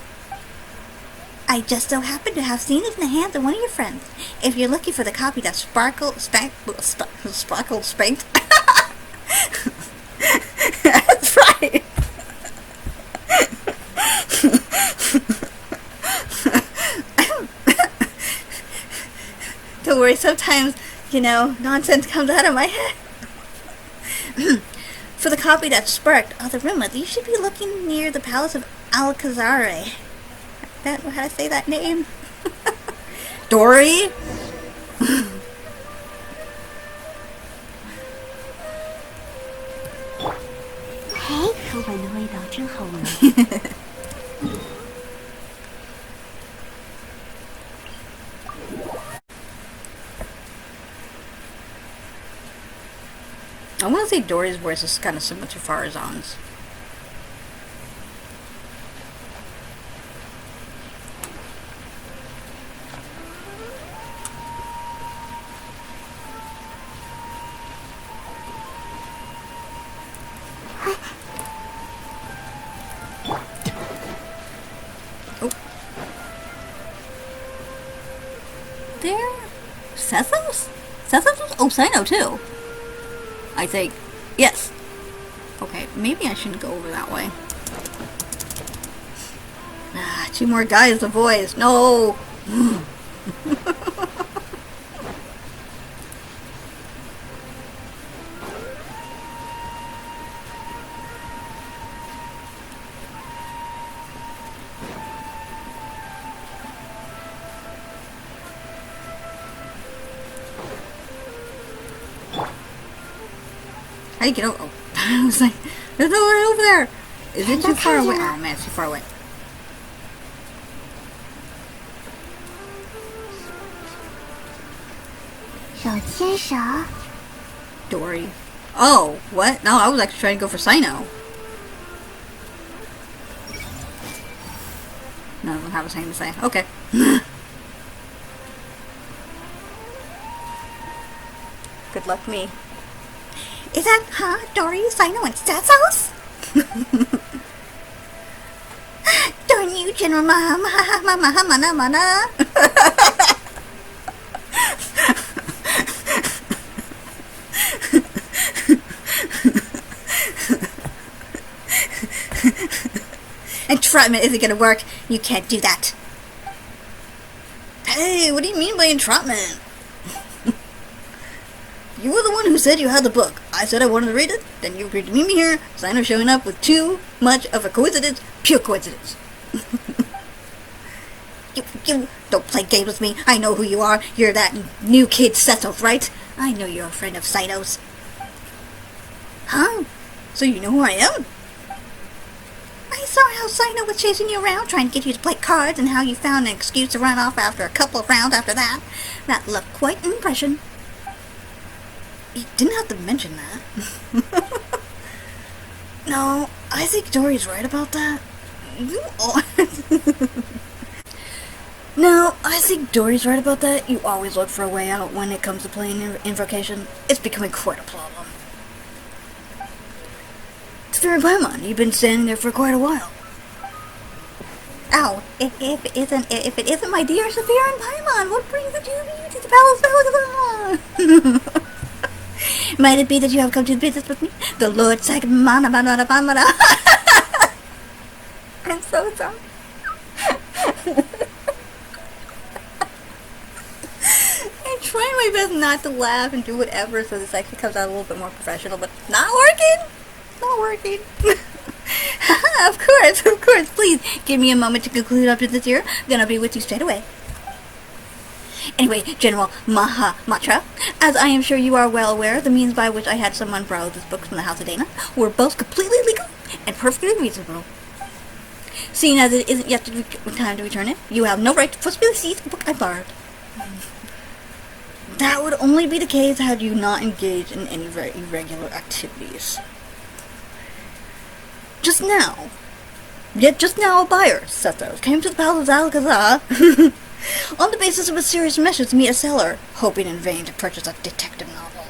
I just so happen to have seen it in the hands of one of your friends. If you're looking for the copy that sparkled spanked. That's right. Don't worry, sometimes, nonsense comes out of my head. For the copy that sparked all the rumors, you should be looking near the Palace of Alcazare. That how to say that name? Dory? 嘿，书本的味道真好闻。I want to say Dory's voice is kind of similar to Faruzan's. Oh. There? Sethos? Sethos? Oh, Sino too. I think. Yes. Okay, maybe I shouldn't go over that way. Ah, 2 more guys to voice. No! How do you get over? Oh, I was like, there's no one over there. Is it too far away? Oh man, it's too far away. Dory. Oh, what? No, I was actually trying to go for Sino. None of them have a thing to say. Okay. Good luck me. Is that, Dory, Sino, and Sethos? Darn you, General Mom. Mana. Entrapment isn't gonna work. You can't do that. Hey, what do you mean by entrapment? You were the one who said you had the book. I said I wanted to read it, then you agreed to meet me here. Sino showing up with too much of a coincidence. Pure coincidence. You don't play games with me. I know who you are. You're that new kid Sethos, right? I know you're a friend of Sino's. Huh? So you know who I am? I saw how Sino was chasing you around, trying to get you to play cards, and how you found an excuse to run off after a couple of rounds after that. That left quite an impression. You didn't have to mention that. No, I think Dory's right about that. You are... No, I think Dory's right about that. You always look for a way out when it comes to playing Invocation. It's becoming quite a problem. It's very Paimon. You've been standing there for quite a while. Ow! If it isn't my dear Saphira and Paimon, what brings the two of you to the palace? Might it be that you have come to business with me? The Lord Sagmana. I'm so sorry. I'm trying my best not to laugh and do whatever so this actually comes out a little bit more professional, but not working. Not working. Of course. Please give me a moment to conclude up to this here. Then I'll be with you straight away. Anyway, General Matra, as I am sure you are well aware, the means by which I had someone borrow this book from the House of Dana were both completely legal and perfectly reasonable. Seeing as it isn't yet time to return it, you have no right to forcibly seize the book I borrowed. That would only be the case had you not engaged in any very irregular activities. Just now, a buyer, Sethos, came to the Palace of Alcazar on the basis of a serious mission to meet a seller, hoping in vain to purchase a detective novel.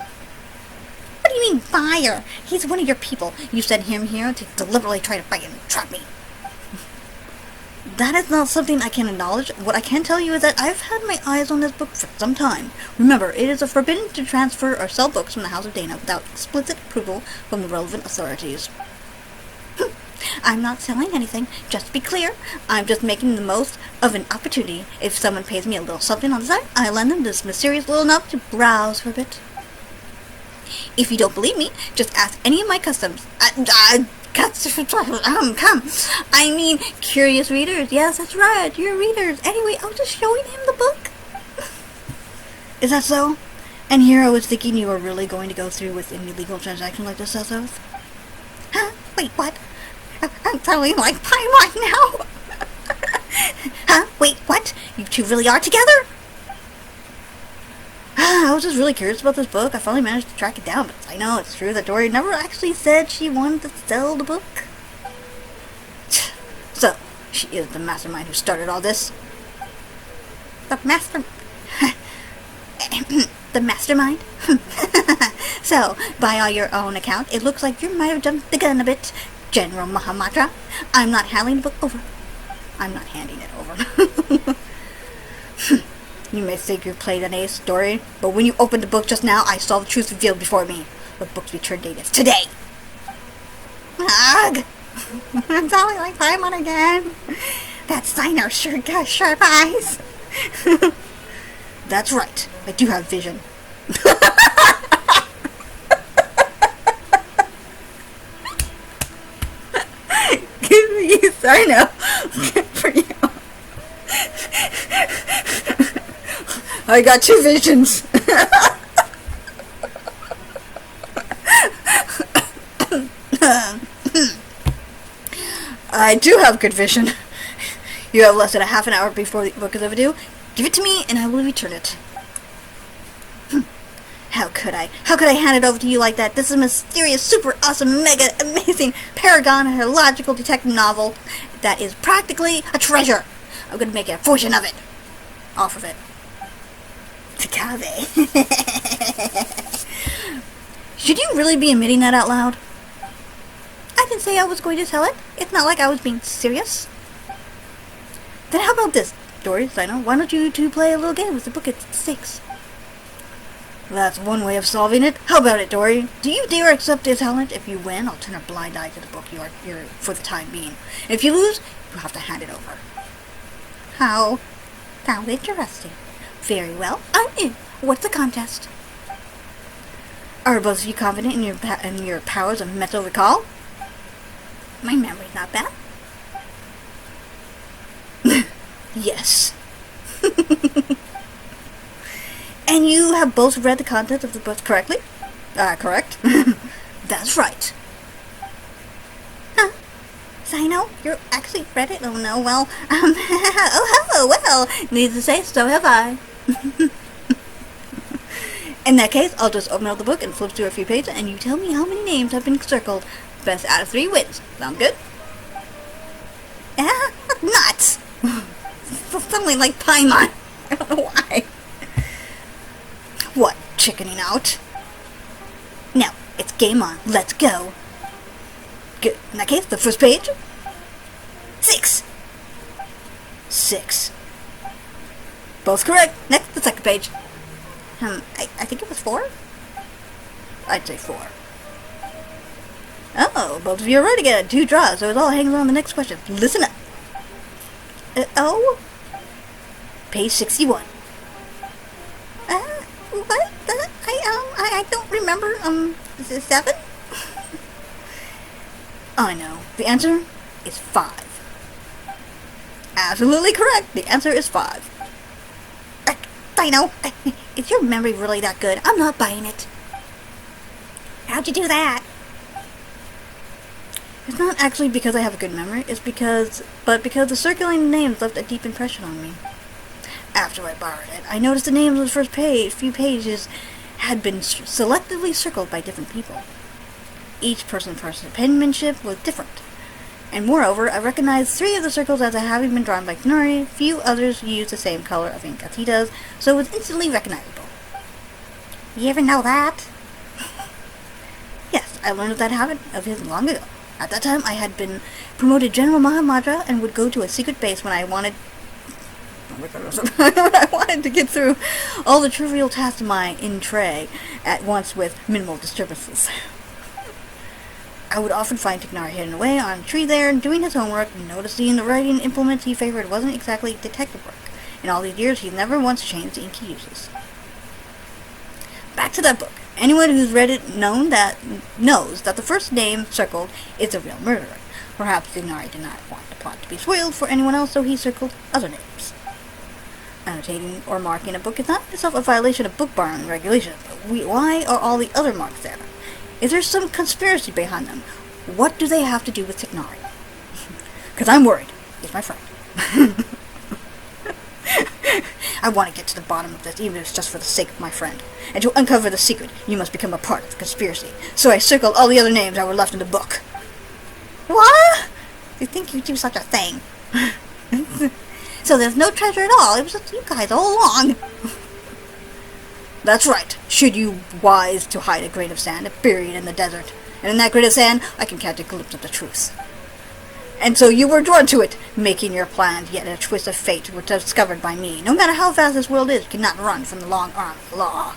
What do you mean, buyer? He's one of your people. You sent him here to deliberately try to fight and trap me. That is not something I can acknowledge. What I can tell you is that I've had my eyes on this book for some time. Remember, it is forbidden to transfer or sell books from the House of Dana without explicit approval from the relevant authorities. I'm not selling anything, just to be clear. I'm just making the most of an opportunity. If someone pays me a little something on the side, I lend them this mysterious little novel to browse for a bit. If you don't believe me, just ask any of my customs. Come. I mean, curious readers. Yes, that's right, you're readers. Anyway, I was just showing him the book. Is that so? And here I was thinking you were really going to go through with an illegal transaction like this, Sethos? Huh? Wait, what? I'm sounding like Paimon now. Huh? Wait, what? You two really are together? I was just really curious about this book. I finally managed to track it down, but I know it's true that Dory never actually said she wanted to sell the book. So, she is the mastermind who started all this. The mastermind? So, by all your own account, it looks like you might have jumped the gun a bit, General Mahamatra. I'm not handing the book over. I'm not handing it over. You may think you played an ace, Dory, but when you opened the book just now, I saw the truth revealed before me. The book's return date is today. Ugh! I'm sounding like Paimon again. That signer sure got sharp eyes. That's right. I do have vision. Give me a signer. Good for you. I got 2 visions. I do have good vision. You have less than a half an hour before the book is overdue. Give it to me and I will return it. How could I? How could I hand it over to you like that? This is a mysterious, super awesome, mega amazing paragon of a logical detective novel that is practically a treasure. I'm gonna make a fortune of it. Off of it. Should you really be admitting that out loud? I didn't say I was going to sell it. It's not like I was being serious. Then how about this, Dory, Sino? Why don't you two play a little game with the book at stakes? That's one way of solving it. How about it, Dory? Do you dare accept a talent? If you win, I'll turn a blind eye to the book you're for the time being. If you lose, you have to hand it over. How? Sounds interesting. Very well. I'm in. What's the contest? Are both of you confident in your powers of mental recall? My memory's not bad. Yes. And you have both read the content of the book correctly? Correct? That's right. Huh? Sino, you actually read it? Oh no, well, oh well, needless to say, so have I. In that case, I'll just open up the book and flip through a few pages, and you tell me how many names have been circled. Best out of 3 wins. Sound good? Nuts! Something like Paimon. I don't know why. What, chickening out? No, it's game on. Let's go. Good. In that case, the first page. 6. 6. Both correct. Next, the second page. I think it was 4? I'd say 4. Oh, both of you are right again. 2 draws, so it all hangs on the next question. Listen up. Oh? Page 61. What? I don't remember, 7? I know. The answer is 5. Absolutely correct. The answer is 5. I know. Is your memory really that good? I'm not buying it. How'd you do that? It's not actually because I have a good memory. It's because the circulating names left a deep impression on me. After I borrowed it, I noticed the names of the first few pages had been selectively circled by different people. Each person's penmanship was different. And moreover, I recognized 3 of the circles as having been drawn by Kanori. Few others used the same color of ink as he does, so it was instantly recognizable. You ever know that? Yes, I learned of that habit of his long ago. At that time, I had been promoted General Mahamatra and would go to a secret base when I wanted to get through all the trivial tasks of my intrigue at once with minimal disturbances. I would often find Tignari hidden away on a tree there, doing his homework, noticing the writing implement he favored wasn't exactly detective work. In all these years, he's never once changed the ink he uses. Back to that book. Anyone who's read it knows that the first name circled is a real murderer. Perhaps Tignari did not want the plot to be spoiled for anyone else, so he circled other names. Annotating or marking a book is not itself a violation of book borrowing regulations, but why are all the other marks there? Is there some conspiracy behind them? What do they have to do with Tignari? Because I'm worried. He's my friend. I want to get to the bottom of this, even if it's just for the sake of my friend. And to uncover the secret, you must become a part of the conspiracy. So I circled all the other names that were left in the book. What? You think you do such a thing? So there's no treasure at all. It was just you guys all along. That's right. Should you wise to hide a grain of sand buried in the desert. And in that grain of sand, I can catch a glimpse of the truth. And so you were drawn to it, making your plans, yet a twist of fate were discovered by me. No matter how fast this world is, you cannot run from the long arm of the law.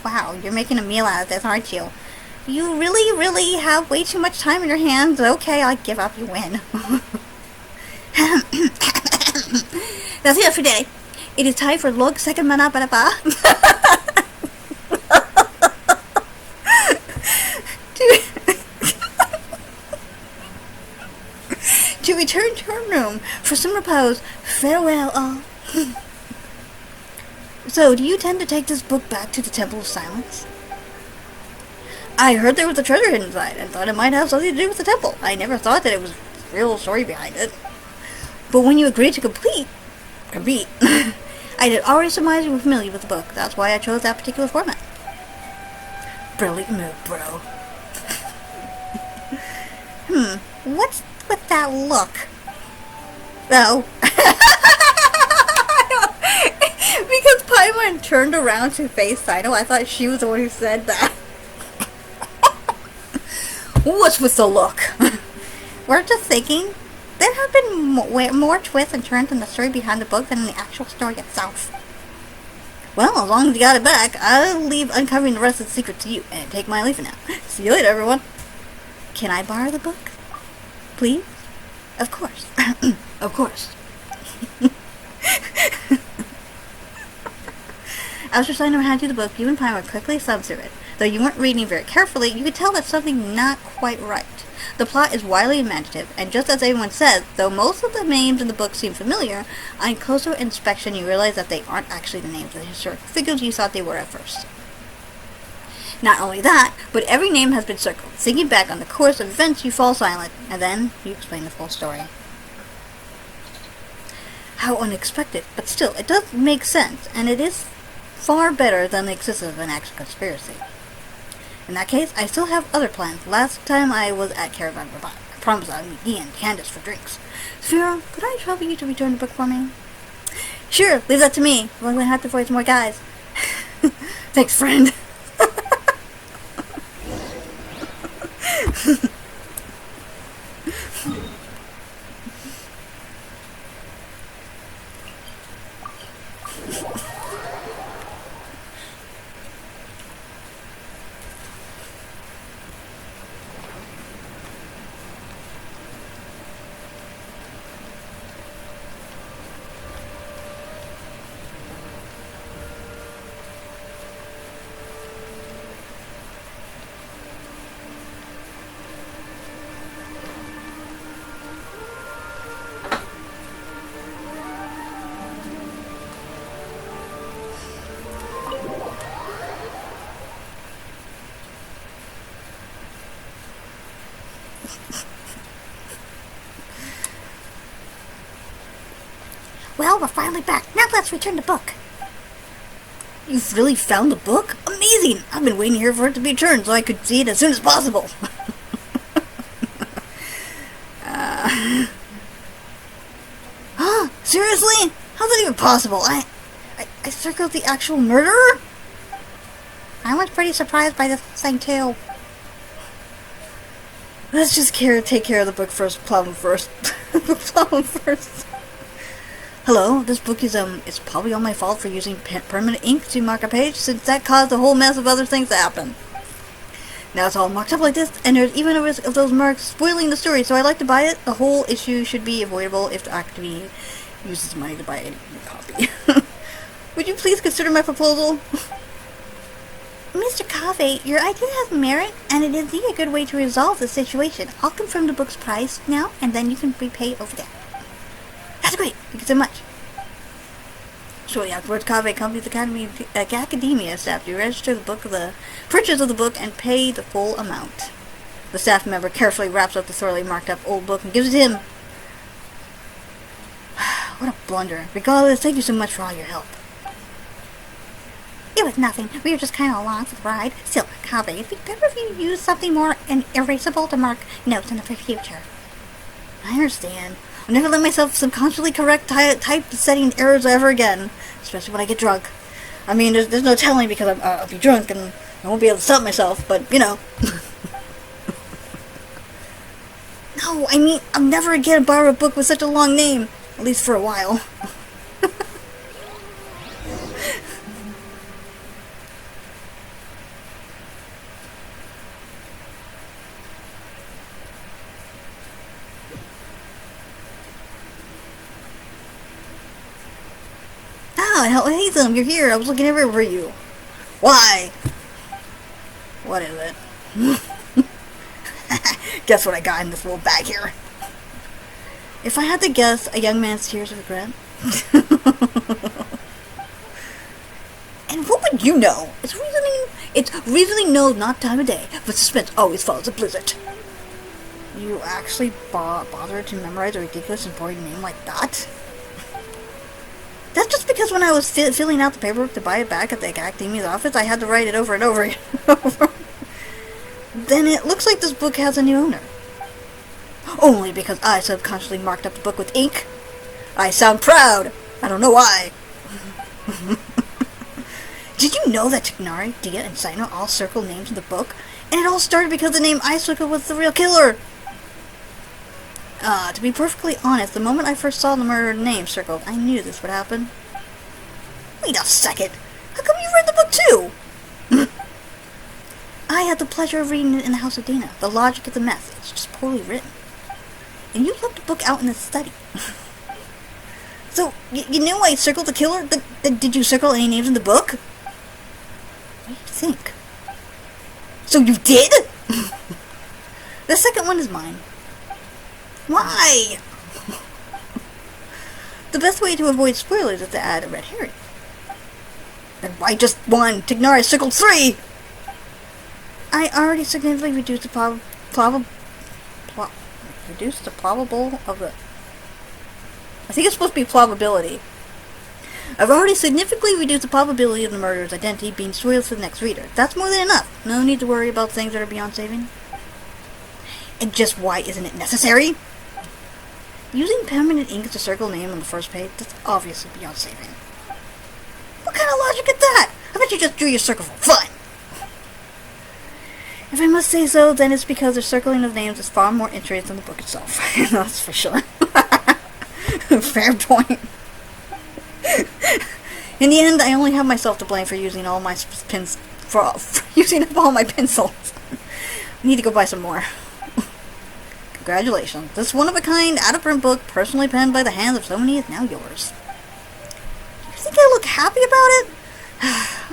Wow, you're making a meal out of this, aren't you? You really, really have way too much time in your hands. Okay, I give up, you win. That's it for today. It is time for log second mana ba ba. To return to her room for some repose. Farewell all. So, do you intend to take this book back to the Temple of Silence? I heard there was a treasure hidden inside and thought it might have something to do with the temple. I never thought that it was a real story behind it. But when you agreed to compete, I did already surmise you were familiar with the book. That's why I chose that particular format. Brilliant move, bro. What's with that look? Oh. Because Paimon turned around to face Saito, I thought she was the one who said that. What's with the look? We're just thinking there have been more twists and turns in the story behind the book than in the actual story itself. Well, as long as you got it back, I'll leave uncovering the rest of the secret to you and take my leave for now. See you later, everyone. Can I borrow the book? Please? Of course. Of course. I was just letting her hand you the book. You and Paimon quickly thumbed through it. Though you weren't reading very carefully, you could tell that something not quite right. The plot is wildly imaginative, and just as everyone says, though most of the names in the book seem familiar, on closer inspection you realize that they aren't actually the names of the historical figures you thought they were at first. Not only that, but every name has been circled. Thinking back on the course of events, you fall silent, and then you explain the full story. How unexpected, but still, it does make sense, and it is far better than the existence of an actual conspiracy. In that case, I still have other plans. Last time I was at Caravan Rabat. I promised I would meet Ian and Candace for drinks. Sphero, could I trouble you to return the book for me? Sure, leave that to me. I'm going to have to voice more guys. Thanks, friend. Well, we're finally back. Now let's return the book. You've really found the book? Amazing! I've been waiting here for it to be returned so I could see it as soon as possible. Seriously? How's that even possible? I circled the actual murderer? I was pretty surprised by this thing too. Let's just take care of the book first. Problem first. Problem first. Hello, this book is it's probably all my fault for using permanent ink to mark a page, since that caused a whole mess of other things to happen. Now it's all marked up like this, and there's even a risk of those marks spoiling the story, so I'd like to buy it. The whole issue should be avoidable if the Academy uses money to buy a new copy. Would you please consider my proposal? Mr. Cave, your idea has merit, and it is a good way to resolve the situation. I'll confirm the book's price now, and then you can repay over there. That's great. Thank you so much. Shortly afterwards, Cave accompanies the academia staff to register the purchase of the book and pay the full amount. The staff member carefully wraps up the thoroughly marked up old book and gives it to him. What a blunder. Regardless, thank you so much for all your help. It was nothing. We were just kind of along for the ride. Still, Kaveh, it'd be better if you used something more erasable to mark notes in the future. I understand. I'll never let myself subconsciously correct typesetting errors ever again. Especially when I get drunk. I mean, there's no telling because I'll be drunk and I won't be able to stop myself, but, you know. No, I mean, I'll never again borrow a book with such a long name. At least for a while. Hey, Zim, you're here. I was looking everywhere for you. Why? What is it? Guess what I got in this little bag here? If I had to guess, a young man's tears of regret. And what would you know? It's reasoning knows not time of day, but suspense always follows a blizzard. You actually bothered to memorize a ridiculous and boring name like that? That's just because when I was filling out the paperwork to buy it back at the Academy's office, I had to write it over and over again. Then it looks like this book has a new owner. Only because I subconsciously marked up the book with ink. I sound proud. I don't know why. Did you know that Tignari, Dia, and Sino all circled names in the book? And it all started because the name I circled was the real killer. To be perfectly honest, the moment I first saw the murdered name circled, I knew this would happen. Wait a second. How come you read the book too? I had the pleasure of reading it in the House of Dana. The logic of the mess. It's just poorly written. And you left the book out in the study. So, you knew I circled the killer? Did you circle any names in the book? What do you think? So you did? The second one is mine. Why? The best way to avoid spoilers is to add a red herring. Then why just one? Tignari circled 3! I already significantly reduced the probable of the... I think it's supposed to be probability. I've already significantly reduced the probability of the murderer's identity being spoiled for the next reader. That's more than enough. No need to worry about things that are beyond saving. And just why isn't it necessary? Using permanent ink to circle a name on the first page, that's obviously beyond saving. What kind of logic is that? I bet you just drew your circle for fun. If I must say so, then it's because the circling of names is far more interesting than the book itself. That's for sure. Fair point. In the end, I only have myself to blame for using all my for using up all my pencils. I need to go buy some more. Congratulations. This one-of-a-kind, out-of-print book, personally penned by the hands of so many, is now yours. You think I look happy about it?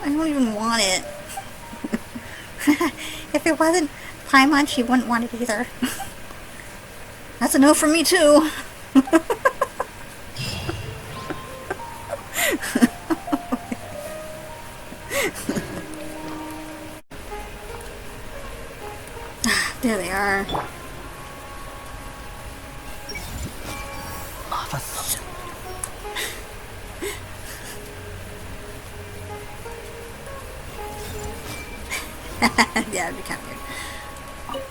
I don't even want it. If it wasn't Paimon, she wouldn't want it either. That's a no from me, too. There they are. Yeah, it'd be kind of weird.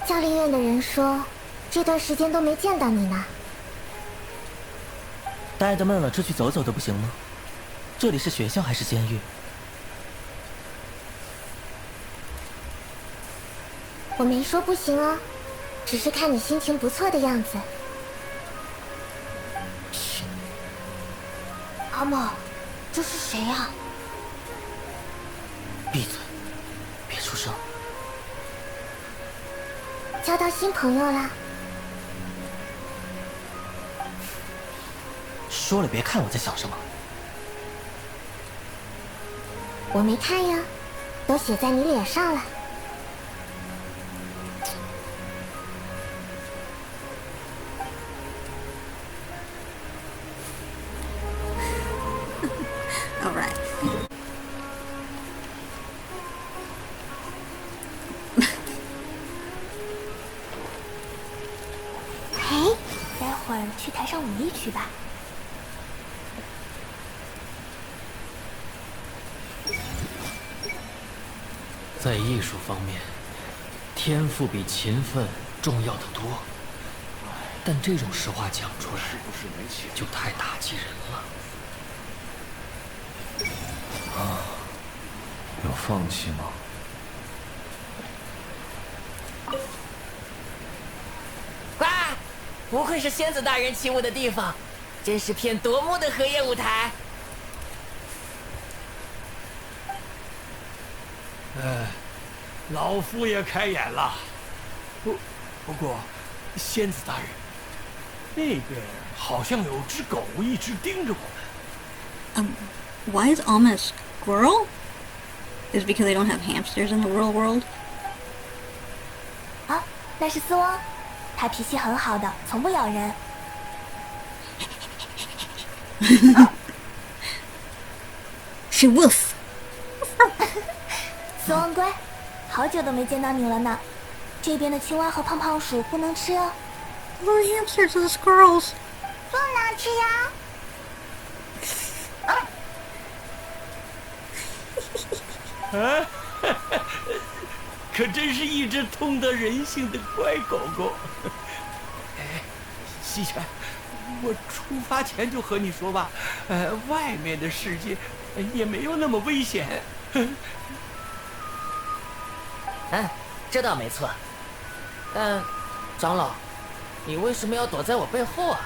教练院的人说，这段时间都没见到你呢。待得闷了，出去走走的不行吗？这里是学校还是监狱？我没说不行哦，只是看你心情不错的样子。阿莫，这是谁呀？闭嘴，别出声。交到新朋友啦？说了别看我在想什么。我没看呀，都写在你脸上了。Alright. 去台上舞一曲吧。在艺术方面，天赋比勤奋重要的多。但这种实话讲出来，就太打击人了。要放弃吗？哇，不愧是仙子大人起舞的地方，真是片夺目的荷叶舞台。老夫也开眼了。不过，仙子大人，那边好像有只狗一直盯着我们。Why is Alma a squirrel? Is it because they don't have hamsters in the real world? 啊，那是斯翁，他脾气很好的，从不咬人。是 wolf. 斯翁乖，好久都没见到你了呢。这边的青蛙和胖胖鼠不能吃哦。The hamsters and the squirrels. 不能吃呀。可真是一只通得人性的乖狗狗。哎，西泉，我出发前就和你说吧，外面的世界也没有那么危险。这倒没错。但，长老，你为什么要躲在我背后啊？